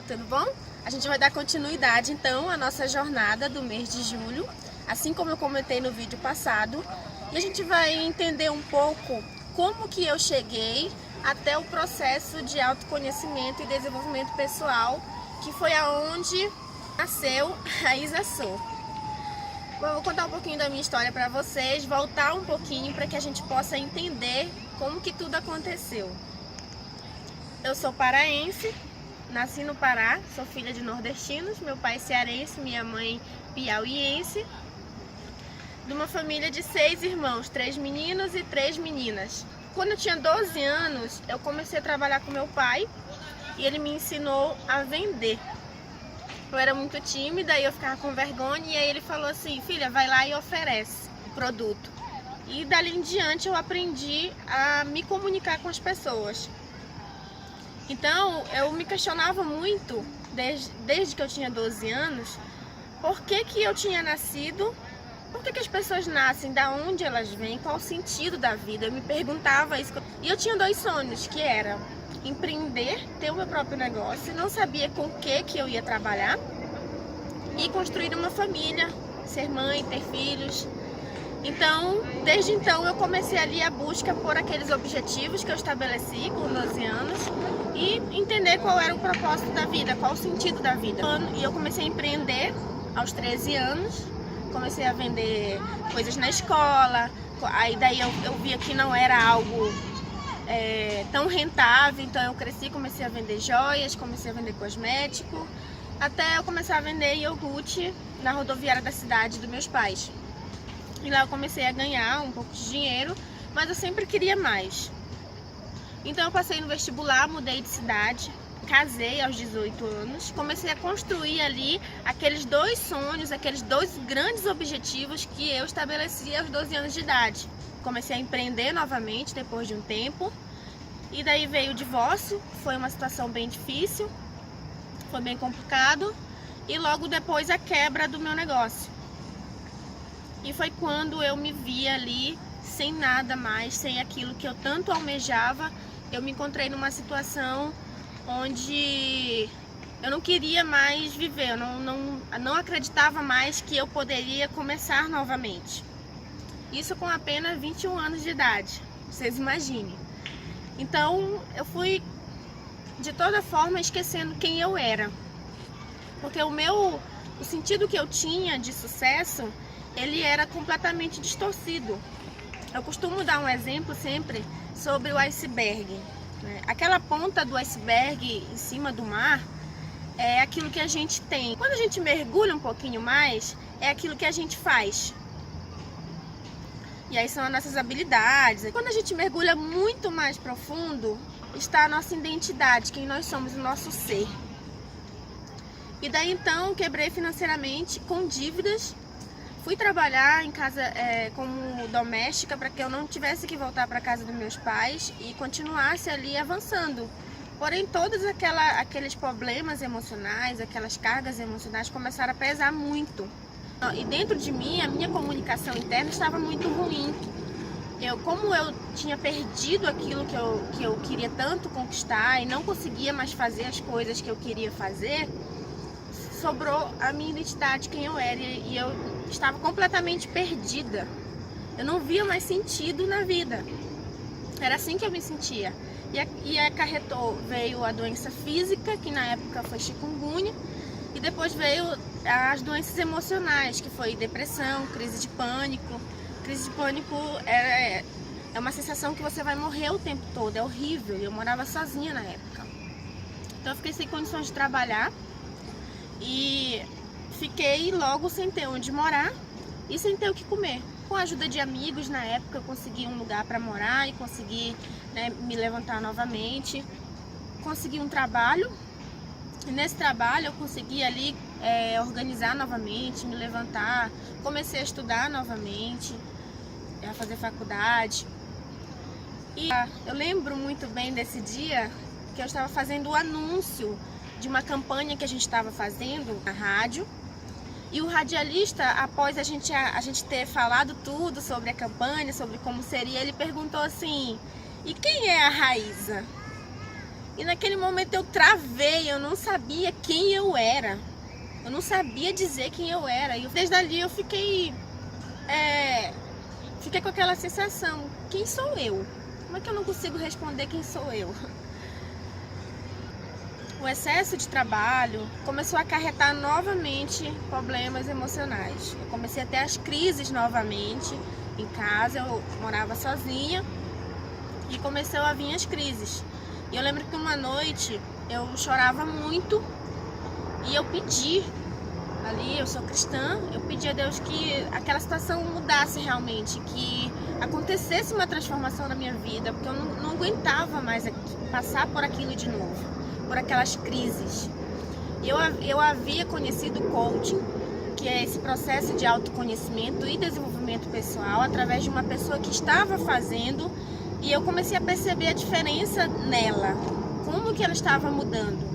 tudo bom? A gente vai dar continuidade então à nossa jornada do mês de julho, assim como eu comentei no vídeo passado, e a gente vai entender um pouco como que eu cheguei até o processo de autoconhecimento e desenvolvimento pessoal, que foi aonde nasceu a Isa Sou. Bom, eu vou contar um pouquinho da minha história para vocês, voltar um pouquinho para que a gente possa entender como que tudo aconteceu. Eu sou paraense, nasci no Pará, sou filha de nordestinos, meu pai cearense, minha mãe piauiense, de uma família de 6 irmãos, 3 meninos e 3 meninas. Quando eu tinha 12 anos, eu comecei a trabalhar com meu pai e ele me ensinou a vender. Eu era muito tímida e eu ficava com vergonha, e aí ele falou assim: filha, vai lá e oferece o produto. E dali em diante eu aprendi a me comunicar com as pessoas. Então eu me questionava muito, desde que eu tinha 12 anos, por que eu tinha nascido, por que as pessoas nascem, da onde elas vêm, qual o sentido da vida. Eu me perguntava isso. E eu tinha 2 sonhos, que era empreender, ter o meu próprio negócio, não sabia com o que eu ia trabalhar, e construir uma família, ser mãe, ter filhos. Então, desde então eu comecei ali a busca por aqueles objetivos que eu estabeleci com 12 anos e entender qual era o propósito da vida, qual o sentido da vida. E eu comecei a empreender aos 13 anos, comecei a vender coisas na escola, aí daí eu via que não era algo tão rentável, então eu cresci, comecei a vender joias, comecei a vender cosmético, até eu começar a vender iogurte na rodoviária da cidade dos meus pais. E lá eu comecei a ganhar um pouco de dinheiro, mas eu sempre queria mais. Então eu passei no vestibular, mudei de cidade, casei aos 18 anos, comecei a construir ali aqueles 2 sonhos, aqueles 2 grandes objetivos que eu estabeleci aos 12 anos de idade. Comecei a empreender novamente depois de um tempo, e daí veio o divórcio, foi uma situação bem difícil, foi bem complicado, e logo depois a quebra do meu negócio. E foi quando eu me vi ali sem nada mais, sem aquilo que eu tanto almejava. Eu me encontrei numa situação onde eu não queria mais viver, eu não acreditava mais que eu poderia começar novamente. Isso com apenas 21 anos de idade, vocês imaginem. Então eu fui de toda forma esquecendo quem eu era, porque o sentido que eu tinha de sucesso, ele era completamente distorcido. Eu costumo dar um exemplo sempre sobre o iceberg, né? Aquela ponta do iceberg em cima do mar é aquilo que a gente tem. Quando a gente mergulha um pouquinho mais, é aquilo que a gente faz. E aí são as nossas habilidades. Quando a gente mergulha muito mais profundo, está a nossa identidade, quem nós somos, o nosso ser. E daí então quebrei financeiramente, com dívidas. Fui trabalhar em casa como doméstica para que eu não tivesse que voltar para a casa dos meus pais e continuasse ali avançando. Porém, todos aqueles problemas emocionais, aquelas cargas emocionais começaram a pesar muito. E dentro de mim, a minha comunicação interna estava muito ruim. Como eu tinha perdido aquilo que eu queria tanto conquistar e não conseguia mais fazer as coisas que eu queria fazer, sobrou a minha identidade, quem eu era, e eu estava completamente perdida. Eu não via mais sentido na vida. Era assim que eu me sentia. E veio a doença física, que na época foi chikungunya, e depois veio as doenças emocionais, que foi depressão, crise de pânico. Crise de pânico é uma sensação que você vai morrer o tempo todo, é horrível. Eu morava sozinha na época. Então eu fiquei sem condições de trabalhar, e fiquei logo sem ter onde morar e sem ter o que comer. Com a ajuda de amigos, na época eu consegui um lugar para morar e consegui, né, me levantar novamente. Consegui um trabalho, e nesse trabalho eu consegui ali organizar novamente, me levantar. Comecei a estudar novamente, a fazer faculdade. E eu lembro muito bem desse dia que eu estava fazendo o anúncio de uma campanha que a gente estava fazendo na rádio, e o radialista, após a gente ter falado tudo sobre a campanha, sobre como seria, ele perguntou assim: e quem é a Raíza? E naquele momento eu travei, eu não sabia quem eu era. Eu não sabia dizer quem eu era. E desde ali eu fiquei com aquela sensação, quem sou eu? Como é que eu não consigo responder quem sou eu? O excesso de trabalho começou a acarretar novamente problemas emocionais. Eu comecei a ter as crises novamente em casa, eu morava sozinha e começou a vir as crises. E eu lembro que uma noite eu chorava muito e eu pedi, ali eu sou cristã, eu pedi a Deus que aquela situação mudasse realmente, que acontecesse uma transformação na minha vida, porque eu não aguentava mais passar por aquilo de novo, por aquelas crises. Eu havia conhecido o coaching, que é esse processo de autoconhecimento e desenvolvimento pessoal, através de uma pessoa que estava fazendo, e eu comecei a perceber a diferença nela, como que ela estava mudando.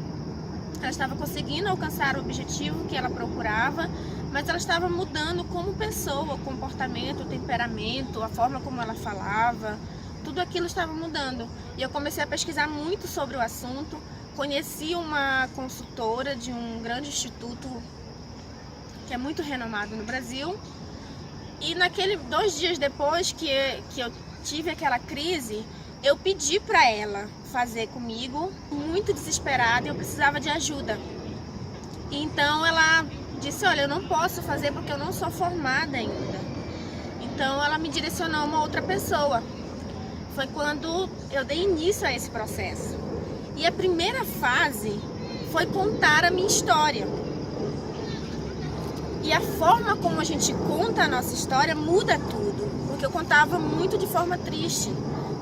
Ela estava conseguindo alcançar o objetivo que ela procurava, mas ela estava mudando como pessoa, o comportamento, o temperamento, a forma como ela falava, tudo aquilo estava mudando. E eu comecei a pesquisar muito sobre o assunto, conheci uma consultora de um grande instituto que é muito renomado no Brasil, e 2 dias depois que eu tive aquela crise, eu pedi para ela fazer comigo, muito desesperada, e eu precisava de ajuda. Então ela disse, olha, eu não posso fazer porque eu não sou formada ainda. Então ela me direcionou a uma outra pessoa. Foi quando eu dei início a esse processo. E a primeira fase foi contar a minha história. E a forma como a gente conta a nossa história muda tudo, porque eu contava muito de forma triste.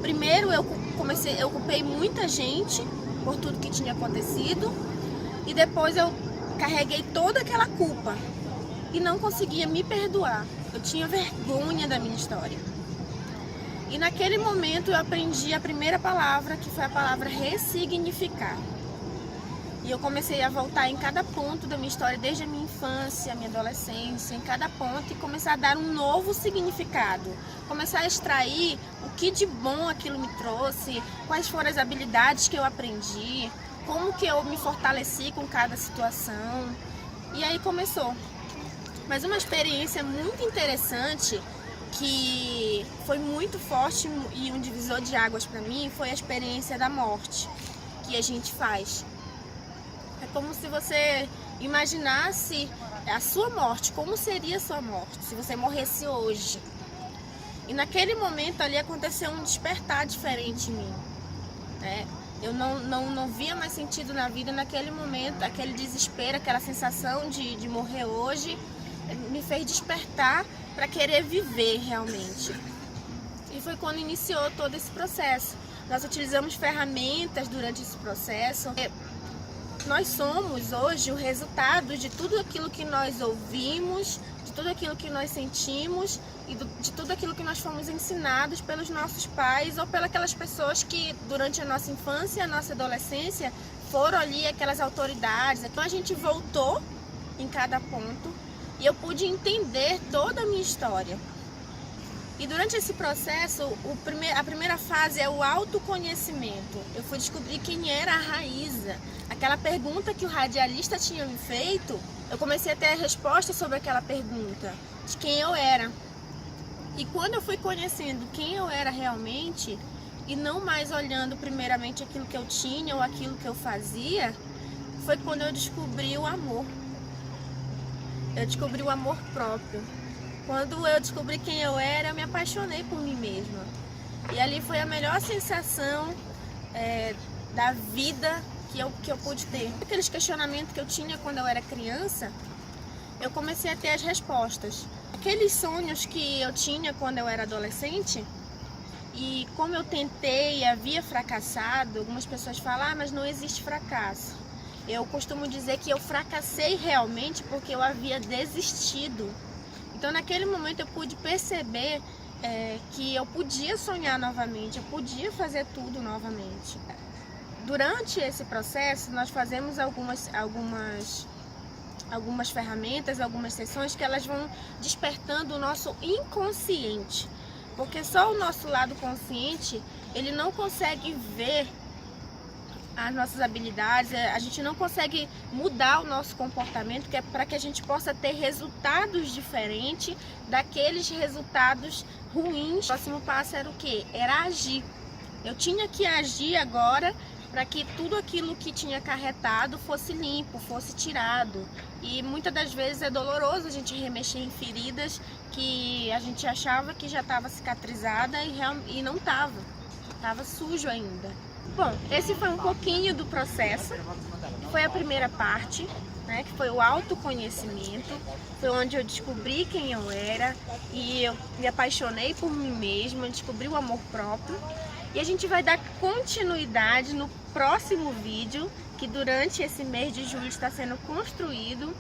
Primeiro eu culpei muita gente por tudo que tinha acontecido, e depois eu carreguei toda aquela culpa e não conseguia me perdoar. Eu tinha vergonha da minha história. E naquele momento eu aprendi a primeira palavra, que foi a palavra ressignificar. E eu comecei a voltar em cada ponto da minha história, desde a minha infância, a minha adolescência, em cada ponto, e começar a dar um novo significado. Começar a extrair o que de bom aquilo me trouxe, quais foram as habilidades que eu aprendi, como que eu me fortaleci com cada situação. E aí começou. Mas uma experiência muito interessante, que foi muito forte e um divisor de águas para mim, foi a experiência da morte que a gente faz. É como se você imaginasse a sua morte, como seria a sua morte, se você morresse hoje. E naquele momento ali aconteceu um despertar diferente em mim, né? Eu não via mais sentido na vida naquele momento, aquele desespero, aquela sensação de morrer hoje, me fez despertar para querer viver realmente. E foi quando iniciou todo esse processo. Nós utilizamos ferramentas durante esse processo. Nós somos hoje o resultado de tudo aquilo que nós ouvimos, de tudo aquilo que nós sentimos e de tudo aquilo que nós fomos ensinados pelos nossos pais ou pelas pessoas que durante a nossa infância e a nossa adolescência foram ali aquelas autoridades. Então a gente voltou em cada ponto e eu pude entender toda a minha história. E durante esse processo, a primeira fase é o autoconhecimento. Eu fui descobrir quem era a Raíza. Aquela pergunta que o radialista tinha me feito, eu comecei a ter a resposta sobre aquela pergunta, de quem eu era. E quando eu fui conhecendo quem eu era realmente, e não mais olhando primeiramente aquilo que eu tinha ou aquilo que eu fazia, foi quando eu descobri o amor. Eu descobri o amor próprio. Quando eu descobri quem eu era, eu me apaixonei por mim mesma. E ali foi a melhor sensação da vida que eu pude ter. Aqueles questionamentos que eu tinha quando eu era criança, eu comecei a ter as respostas. Aqueles sonhos que eu tinha quando eu era adolescente, e como eu tentei e havia fracassado, algumas pessoas falam, mas não existe fracasso. Eu costumo dizer que eu fracassei realmente porque eu havia desistido. Então naquele momento eu pude perceber que eu podia sonhar novamente, eu podia fazer tudo novamente. Durante esse processo nós fazemos algumas ferramentas, algumas sessões que elas vão despertando o nosso inconsciente. Porque só o nosso lado consciente, ele não consegue ver as nossas habilidades, a gente não consegue mudar o nosso comportamento, que é para que a gente possa ter resultados diferentes daqueles resultados ruins. O próximo passo era o quê? Era agir. Eu tinha que agir agora para que tudo aquilo que tinha acarretado fosse limpo, fosse tirado. E muitas das vezes é doloroso a gente remexer em feridas que a gente achava que já estava cicatrizada e não estava sujo ainda. Bom, esse foi um pouquinho do processo, foi a primeira parte, né, que foi o autoconhecimento, foi onde eu descobri quem eu era e eu me apaixonei por mim mesma, descobri o amor próprio. E a gente vai dar continuidade no próximo vídeo, que durante esse mês de julho está sendo construído,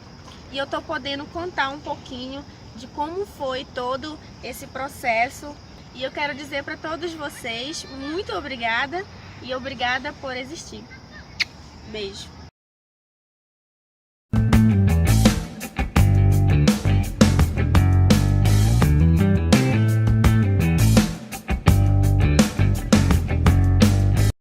e eu estou podendo contar um pouquinho de como foi todo esse processo. E eu quero dizer para todos vocês, muito obrigada e obrigada por existir. Beijo!